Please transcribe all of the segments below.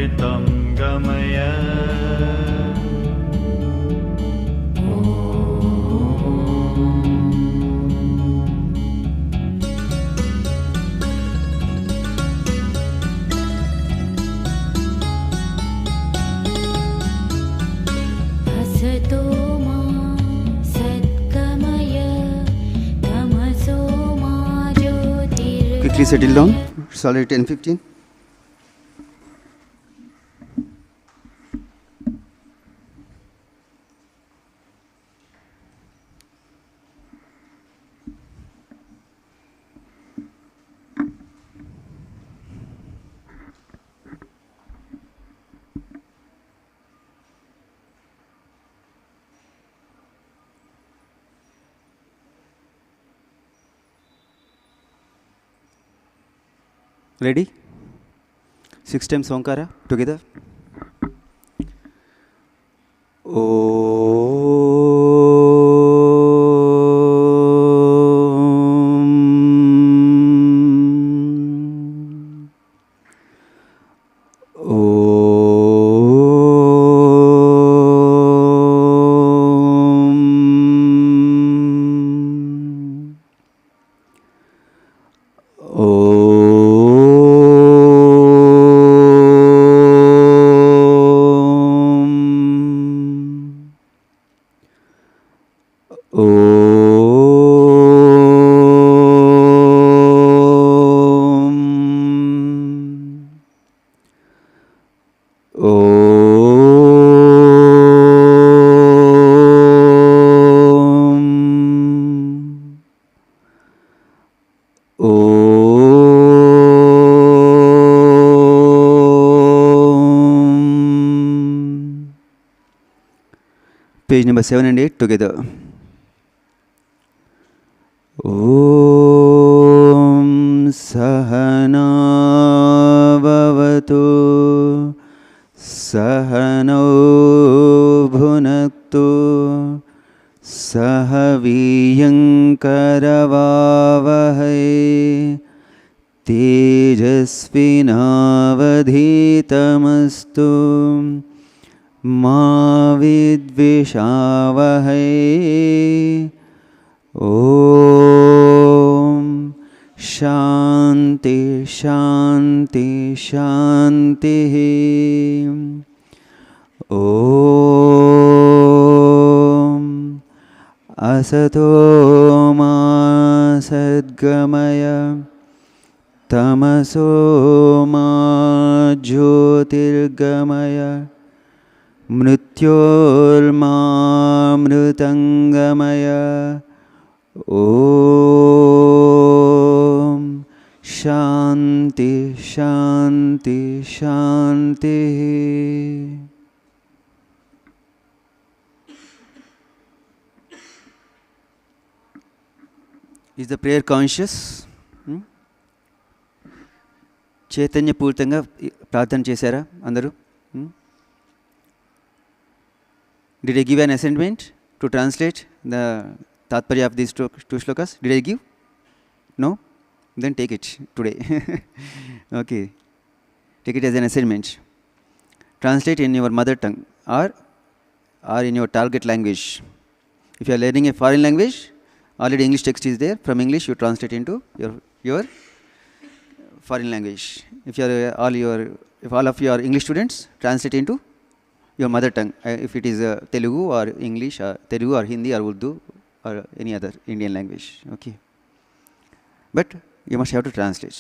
अमृतं गमय Quickly settle down. It's already 10:15. Ready? 6 times Onkara together. Page number 7 and 8 together. Om Sahana Bhavatu Sahano Bhunaktu Sahaviyankaravavahai Tejasvinavadhitamastu Ma vidvishavahai. Om Shanti Shanti Shanti. Om Asato Ma Sadgamaya Tamaso Ma Jyotirgamaya Mrityolmamrutangamaya. Om Shanti Shanti Shanti. Is the prayer conscious? Chaitanya పూరితంగా ప్రార్థన చేశారా అందరూ? Did I give an assignment to translate the Tatparya of these two shlokas? Did I give? No? Then take it today. Okay. Take it as an assignment. Translate in your mother tongue or in your target language. If you are learning a foreign language, already English text is there. From English, you translate into your foreign language. If all of you are English students, translate into your mother tongue. If it is Telugu or English, Telugu or Hindi or Urdu or any other Indian language. Okay. But you must have to translate.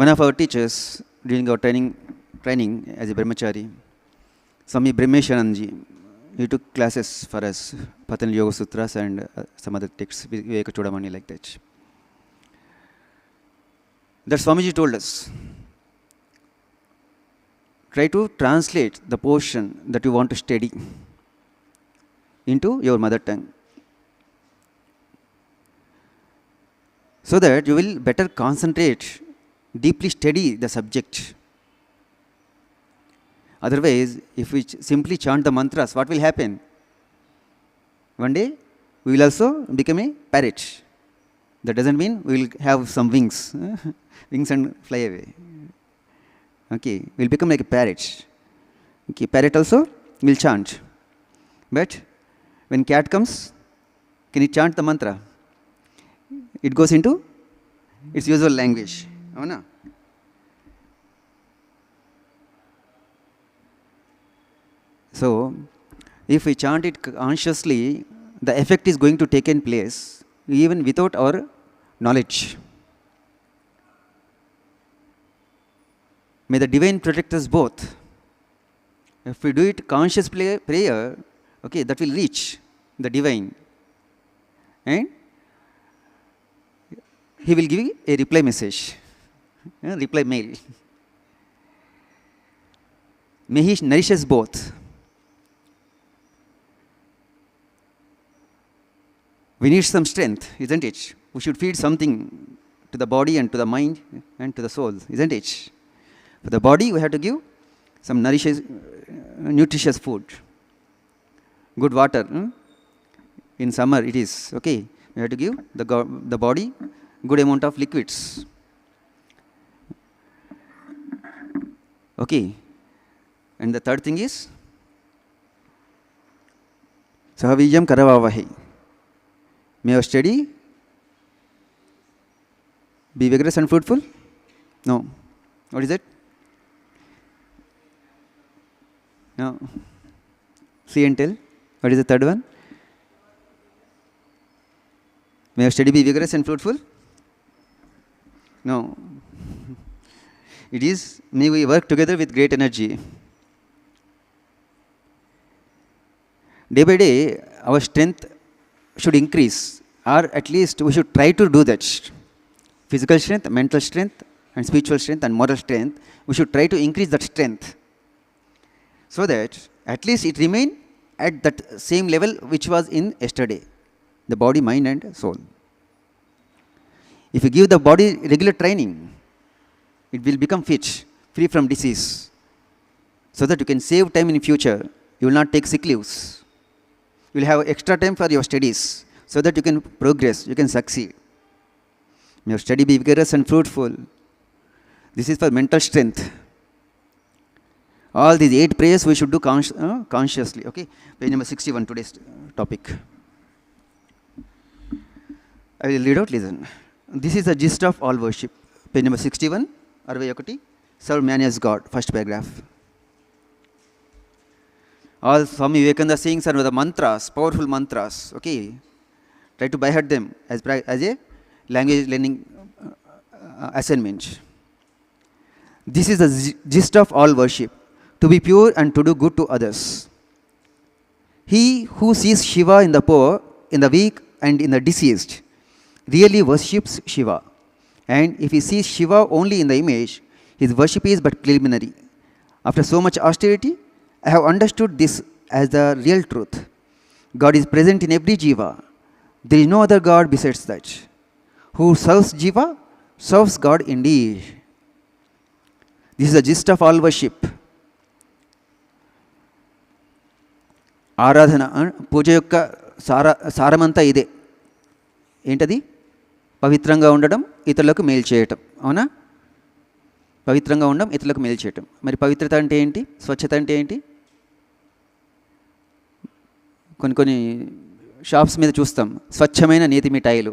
One of our teachers during our training as a brahmachari, Swami Brahmeshananji, he took classes for us, Patanjali Yoga Sutras and some other texts, Viveka Chudamani, like that. That Swamiji told us, try to translate the portion that you want to study into your mother tongue, so that you will better concentrate, deeply study the subject. Otherwise, if we simply chant the mantras, what will happen? One day, we will also become a parrot. That doesn't mean we will have some wings, wings and fly away. Okay, we'll become like a parrot. Okay, parrot also will chant. But when cat comes, can it chant the mantra? It goes into its usual language. Oh, no? So, if we chant it consciously, the effect is going to take in place even without our knowledge. May the divine protect us both. If we do it conscious prayer, okay, that will reach the divine. And he will give a reply message, reply mail. May he nourish us both. We need some strength, isn't it? We should feed something to the body and to the mind and to the soul, isn't it? For the body, we have to give some nutritious food, good water. In summer, it is okay. We have to give the body good amount of liquids. Okay. And the third thing is Sahavijam Karavavahi. May your study be vigorous and fruitful? No. What is it? No. See and tell. What is the third one? May your study be vigorous and fruitful? No. It is, may we work together with great energy. Day by day, our strength should increase, or at least we should try to do that. Physical strength, mental strength, and spiritual strength, and moral strength, we should try to increase that strength, so that at least it remain at that same level which was in yesterday, the body, mind, and soul. If you give the body regular training, it will become fit, free from disease, so that you can save time in future. You will not take sick leaves. You will have extra time for your studies, so that you can progress, you can succeed. May your study be vigorous and fruitful. This is for mental strength. All these 8 prayers we should do consciously. Okay, page number 61, today's topic. I will read out, listen. This is the gist of all worship. Page number 61, Arvayakati, serve man as God, first paragraph. All Swami Vivekananda sayings are the mantras, powerful mantras. Okay, try to by heart them as a language learning assignment. This is the gist of all worship: to be pure and to do good to others. He who sees Shiva in the poor, in the weak, and in the deceased really worships Shiva. And if he sees Shiva only in the image, his worship is but preliminary. After so much austerity, I have understood this as the real truth. God is present in every jiva. There is no other God besides that. Who serves jiva, serves God indeed. This is the gist of all worship. ఆరాధన పూజ యొక్క సారమంతా ఇదే. ఏంటది? పవిత్రంగా ఉండడం, ఇతరులకు మేలు చేయటం. అవునా? పవిత్రంగా ఉండడం, ఇతరులకు మేలు చేయటం. మరి పవిత్రత అంటే ఏంటి? స్వచ్ఛత అంటే ఏంటి? కొన్ని షాప్స్ మీద చూస్తాం, స్వచ్ఛమైన నేతి మిఠాయిలు.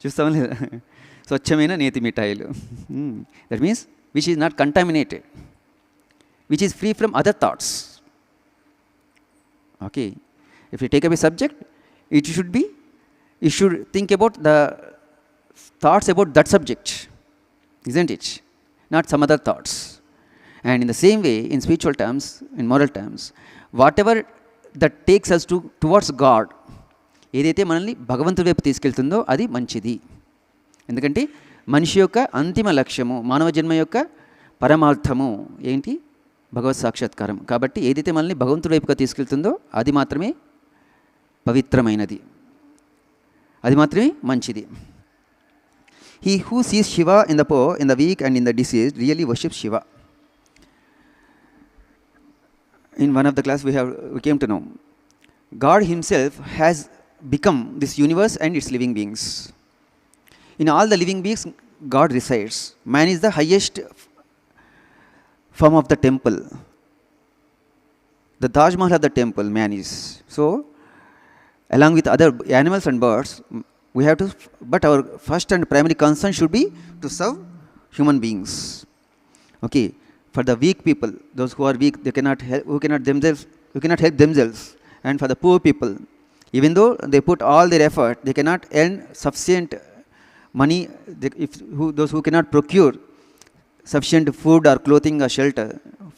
చూస్తామా లేదా? స్వచ్ఛమైన నేతి మిఠాయిలు. That means which is not contaminated, which is free from other thoughts. Okay, if you take up a subject, you should think about the thoughts about that subject, isn't it? Not some other thoughts. And in the same way, in spiritual terms, in moral terms, whatever that takes us towards God, ఏదైతే మనల్ని భగవంతుడి వైపు తీసుకెళ్తుందో అది మంచిది. ఎందుకంటే మనిషి యొక్క అంతిమ లక్ష్యము, మానవ జన్మ యొక్క పరమార్థము ఏంటి? భగవత్ సాక్షాత్కారం. కాబట్టి ఏదైతే మనల్ని భగవంతుడి వైపుగా తీసుకెళ్తుందో అది మాత్రమే పవిత్రమైనది, అది మాత్రమే మంచిది. He who sees Shiva in the poor, in the weak, and in the diseased really worships Shiva. In one of the class we came to know God himself has become this universe and its living beings. In all the living beings, God resides. Man is the highest form of the temple. The Taj Mahal of the temple, man is. So, along with other animals and birds, we have to, but our first and primary concern should be to serve human beings. Okay, for the weak people, those who are weak, they cannot help, who cannot help themselves, and for the poor people, even though they put all their effort, they cannot earn sufficient money. Those who cannot procure sufficient food or clothing or shelter,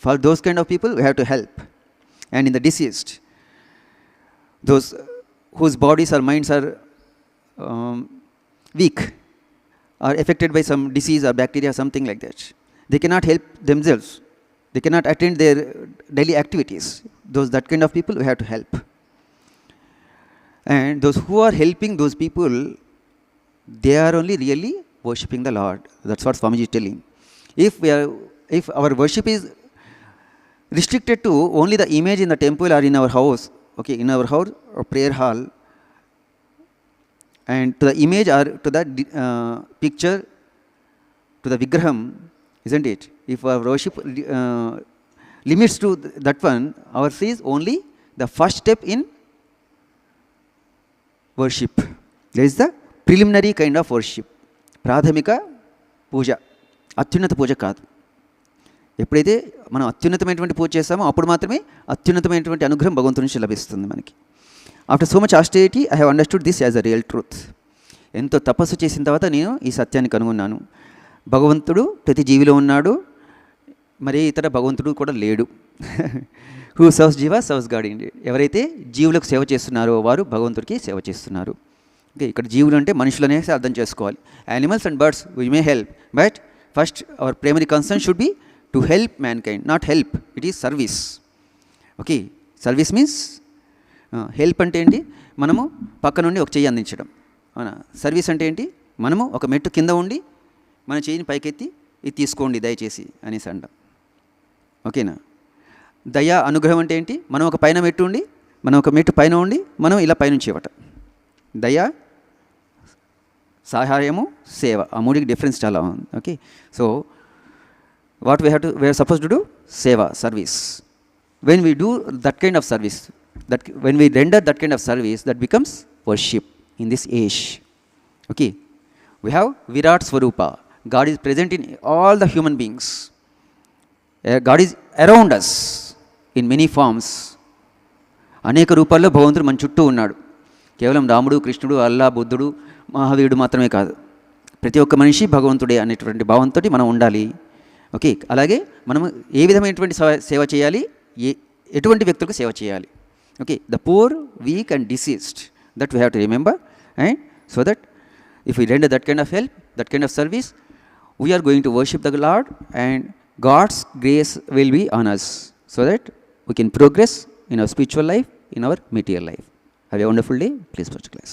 for those kind of people, we have to help. And in the deceased, those whose bodies or minds are weak, are affected by some disease or bacteria, something like that, they cannot help themselves, they cannot attend their daily activities. That kind of people we have to help. And those who are helping those people, they are only really worshipping the Lord. That's what Swamiji is telling. If our worship is restricted to only the image in the temple or in our house, okay, in our house or prayer hall, and to the image or to the picture, to the vigraham, isn't it? If our worship limits to that one, ours is only the first step in worship. There is the preliminary kind of worship. Pradhamika puja, అత్యున్నత పూజ కాదు. ఎప్పుడైతే మనం అత్యున్నతమైనటువంటి పూజ చేస్తామో అప్పుడు మాత్రమే అత్యున్నతమైనటువంటి అనుగ్రహం భగవంతుడి నుంచి లభిస్తుంది మనకి. After so much austerity I have understood this as a real truth. ఎంతో తపస్సు చేసిన తర్వాత నేను ఈ సత్యాన్ని కనుగొన్నాను. భగవంతుడు ప్రతి జీవిలో ఉన్నాడు, మరే ఇతర భగవంతుడు కూడా లేడు. హూ సర్వ్స్ జీవ సర్వ్స్ గాడ్ ఇండీడ్. ఎవరైతే జీవులకు సేవ చేస్తున్నారో వారు భగవంతుడికి సేవ చేస్తున్నారు. ఓకే, ఇక్కడ జీవులు అంటే మనుషులు అనేసి అర్థం చేసుకోవాలి. Animals and birds we may help, but first hour primary concern should be to help man kind, not help. It is service. Okay, service means help అంటే ఏంటి? మనము పక్క నుండి ఒక చెయ్యి అందించడం. అవునా? సర్వీస్ అంటే ఏంటి? మనము ఒక మెట్టు కింద ఉండి మన చెయ్యిని పైకెత్తి ఇది తీసుకోండి దయచేసి అనేసి అంటాం. ఓకేనా? దయా అనుగ్రహం అంటే ఏంటి? మనం ఒక పైన మెట్టు ఉండి, మనం ఒక మెట్టు పైన ఉండి మనం ఇలా పైనుంచి ఇవ్వటం. దయా, సహాయము, సేవ, ఆ మూడికి డిఫరెన్స్ చాలా ఉంది. Okay, so what we are supposed to do? Seva, service. When we do that kind of service, when we render that kind of service, that becomes worship in this age. Okay, we have Virat Swarupa. God is present in all the human beings. God is around us in many forms. అనేక రూపాల్లో భగవంతుడు మన చుట్టూ ఉన్నాడు. కేవలం రాముడు, కృష్ణుడు, అల్లా, బుద్ధుడు, మహావీరుడు మాత్రమే కాదు. ప్రతి ఒక్క మనిషి భగవంతుడే అనేటువంటి భావంతో మనం ఉండాలి. ఓకే, అలాగే మనము ఏ విధమైనటువంటి సేవ చేయాలి, ఎటువంటి వ్యక్తులకు సేవ చేయాలి. Okay, the poor, weak and diseased, that we have to remember. And so that if we render that kind of help, that kind of service, we are going to worship the lord and God's grace will be on us so that we can progress in our spiritual life, in our material life. Have a wonderful day. Please watch class.